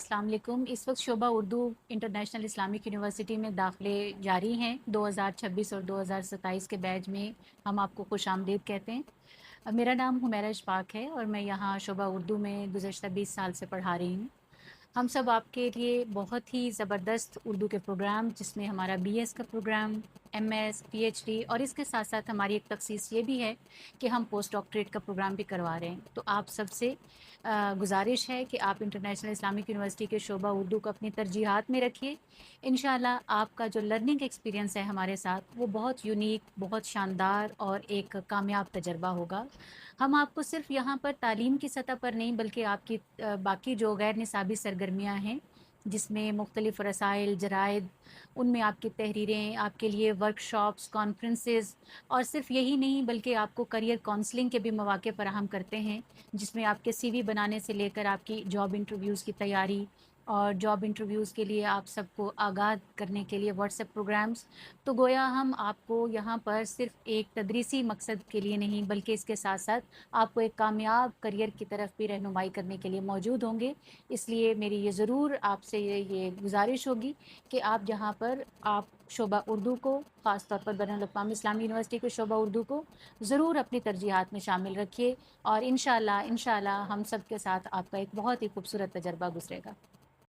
السلام علیکم۔ اس وقت شعبہ اردو انٹرنیشنل اسلامک یونیورسٹی میں داخلے جاری ہیں 2026 اور 2027 کے بیچ میں ہم آپ کو خوش آمدید کہتے ہیں۔ میرا نام حمیرہ اشفاق ہے اور میں یہاں شعبہ اردو میں گزشتہ 20 سال سے پڑھا رہی ہوں۔ ہم سب آپ کے لیے بہت ہی زبردست اردو کے پروگرام، جس میں ہمارا بی ایس کا programme, M S, P H D, اور اس کے ساتھ ساتھ ہماری ایک تخصیص یہ بھی ہے کہ ہم پوسٹ ڈاکٹریٹ کا پروگرام بھی کروا رہے ہیں۔ تو آپ سب سے گزارش ہے کہ آپ انٹرنیشنل اسلامک یونیورسٹی کے شعبہ اردو کو اپنی ترجیحات میں رکھیے۔ انشاءاللہ آپ کا جو لرننگ ایکسپیرینس ہے ہمارے ساتھ، وہ بہت یونیک، بہت شاندار اور ایک کامیاب تجربہ ہوگا۔ ہم آپ کو صرف یہاں پر تعلیم کی سطح پر نہیں، بلکہ آپ کی باقی جو غیر نصابی سرگرمیاں ہیں، جس میں مختلف رسائل، جرائد، ان میں آپ کی تحریریں، آپ کے لیے ورک شاپس، کانفرنسز، اور صرف یہی نہیں بلکہ آپ کو کریئر کونسلنگ کے بھی مواقع فراہم کرتے ہیں، جس میں آپ کے سی وی بنانے سے لے کر آپ کی جاب انٹرویوز کی تیاری اور جاب انٹرویوز کے لیے آپ سب کو آگاہ کرنے کے لیے واٹس ایپ پروگرامز۔ تو گویا ہم آپ کو یہاں پر صرف ایک تدریسی مقصد کے لیے نہیں، بلکہ اس کے ساتھ ساتھ آپ کو ایک کامیاب کریئر کی طرف بھی رہنمائی کرنے کے لیے موجود ہوں گے۔ اس لیے میری یہ ضرور آپ سے یہ گزارش ہوگی کہ آپ جہاں پر آپ شعبہ اردو کو، خاص طور پر بین الاقوامی اسلامی یونیورسٹی کے شعبہ اردو کو ضرور اپنی ترجیحات میں شامل رکھیے، اور انشاءاللہ ہم سب کے ساتھ آپ کا ایک بہت ہی خوبصورت تجربہ گزرے گا۔